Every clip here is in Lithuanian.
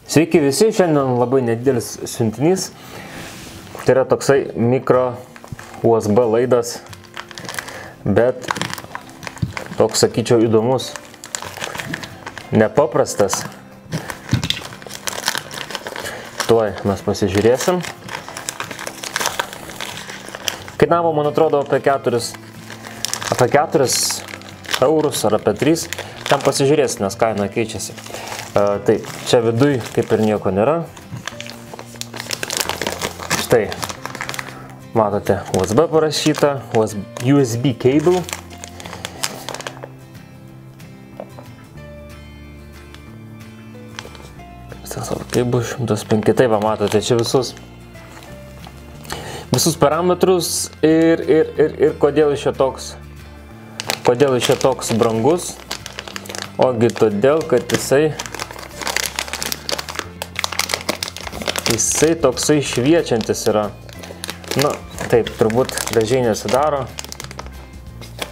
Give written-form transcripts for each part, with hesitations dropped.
Sveiki visi, šiandien labai nedidelis siuntinys. Tai yra toksai mikro USB laidas, bet toks, sakyčiau, įdomus, nepaprastas. Tuoj mes pasižiūrėsim. Kainavo, man atrodo, apie 4 eurus ar apie 3. Ten pasižiūrėsim, nes kaina keičiasi. Taip, čia viduj kaip ir nieko nėra. Štai, matote, USB parašyta, USB cable. Tai bus 105, tai va, matote, čia visus parametrus ir kodėl iš čia toks brangus. Ogi todėl, kad jisai toksai šviečiantis yra. Nu, taip, turbūt gražiai nesidaro.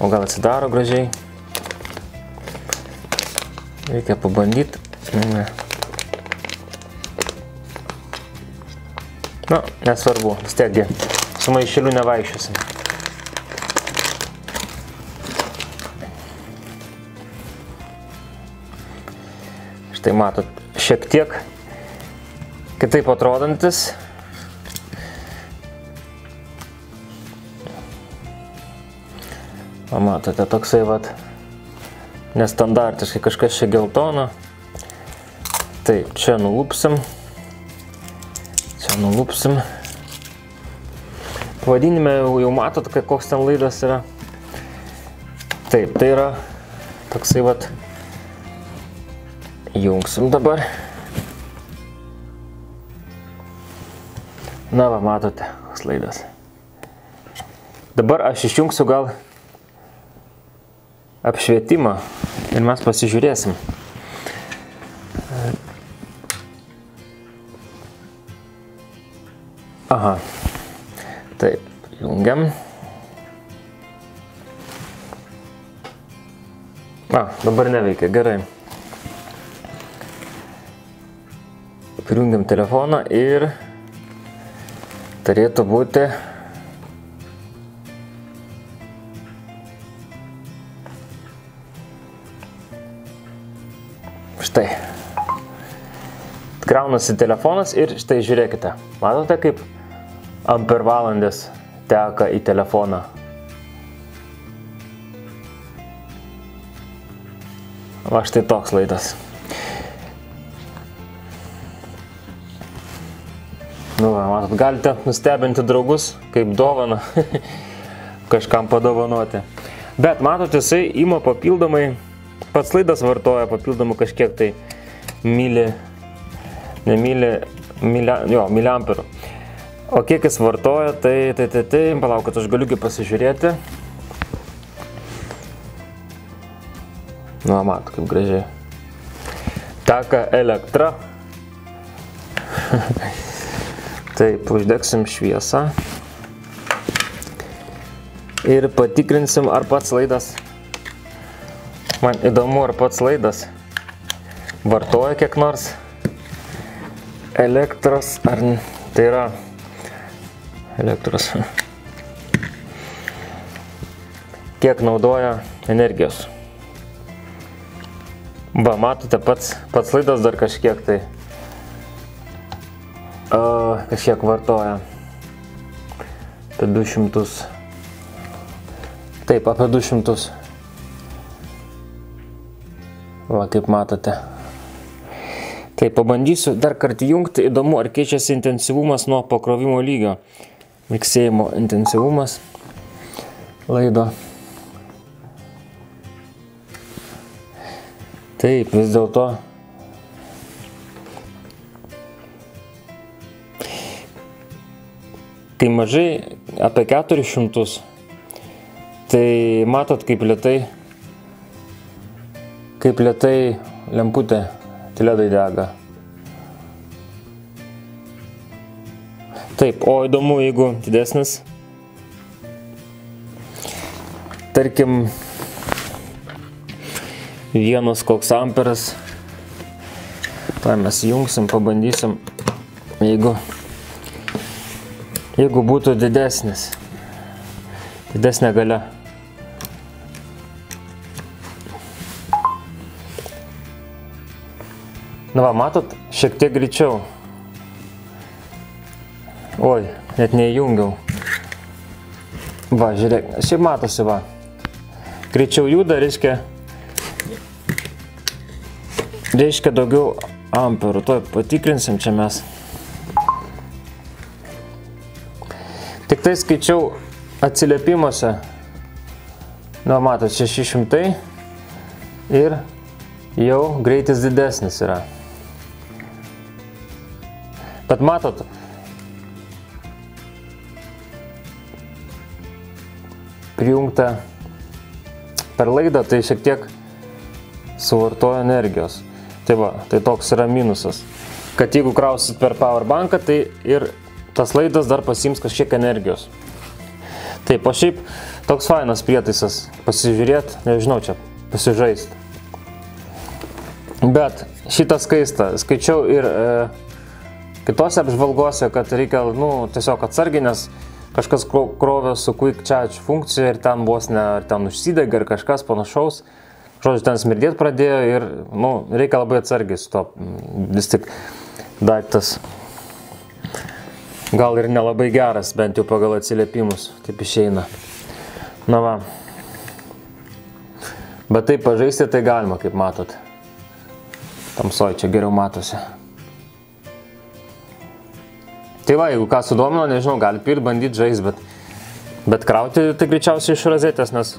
O gal atsidaro gražiai? Reikia pabandyti. Ne. Nu, nesvarbu, vis tiekgi su maišeliu nevaikščiosim. Štai matot, šiek tiek kitaip atrodantis. O matote, toksai vat nestandartiškai, kažkas čia geltono. Taip, čia nulupsim. Pavadinime jau matot, koks ten laidas yra. Taip, tai yra toksai vat. Jungsim dabar. Na va, matote, koks laidas. Dabar aš išjungsiu gal apšvietimą ir mes pasižiūrėsim. Aha, taip, jungiam. Dabar neveikia, gerai. Prijungiam telefoną ir turėtų būti štai. Kraunasi telefonas ir štai žiūrėkite. Matote, kaip ampervalandės teka į telefoną. Va štai toks laidas. Nu, va, matot, galite nustebinti draugus, kaip dovana kažkam padovanoti. Bet matot, jisai ima papildomai, pats laidas vartoja papildomų kažkiek tai miliamperų. O kiek jis vartoja, tai, palauk, kad aš galiu pasižiūrėti. Nu, matot, kaip gražiai. Teka elektra. Taip, uždegsim šviesą. Ir patikrinsim, ar pats laidas. Man įdomu, ar pats laidas vartoja kiek nors elektros, ar tai yra elektros. Kiek naudoja energijos. Va, matote, pats laidas dar kažkiek tai kažkiek vartoja. Apie 200. Taip, apie 200. Va, kaip matote. Tai pabandysiu dar kartą jungti. Įdomu, ar keičiasi intensyvumas nuo pakrovimo lygio. Miksėjimo intensyvumas laido. Taip, vis dėlto. Kai mažai, apie 400, tai matot, kaip lėtai lemputė, ledai dega. Taip, o įdomu, jeigu didesnis, tarkim, vienas koks amperas, Tai mes jungsim, pabandysim, jeigu būtų didesnė galia. Na va, matot, šiek tiek greičiau. Oi, net neįjungiau. Va, žiūrėk, šiaip matosi, va. Greičiau juda, reiškia daugiau amperų. Tuoj patikrinsim čia mes. Tik tai skaičiau atsiliepimuose. Na, matot, 600 ir jau greitis didesnis yra. Bet matot, prijungta per laidą, tai šiek tiek suvartoja energijos. Tai va, tai toks yra minusas. Kad jeigu krausit per powerbanką, tai ir tas laidas dar pasiims kažkiek energijos. Taip, o šiaip toks fainas prietaisas. Pasižiūrėt, nežinau, čia pasižaist. Bet šitą skaičiau ir kitose apžvalgose, kad reikia, tiesiog atsargiai, nes kažkas krovė su Quick Charge funkcija ir ten vos ne, ar ten užsidega ir kažkas panašaus. Žodžiu, ten smirdėt pradėjo ir, reikia labai atsargiai su to. Vis tik daiktas gal ir nelabai geras, bent jau pagal atsiliepimus, taip išeina. Na va. Bet taip pažaisti tai galima, kaip matot. Tamsoj, čia geriau matosi. Tai va, jeigu ką sudomino, nežinau, gali ir bandyti žaisti, bet krauti tai greičiausiai iš rozetės, nes,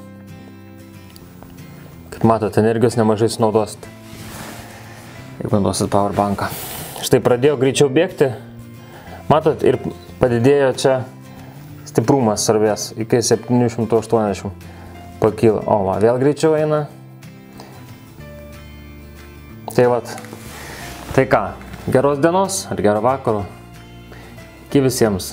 kaip matot, energijos nemažai sunaudosit, jeigu naudosit powerbanką. Štai pradėjo greičiau bėgti, matot, ir padidėjo čia stiprumas sarvės iki 780 pakyla. O va, vėl greičiau eina. Tai vat, tai ką, geros dienos ar gero vakaro. Iki visiems.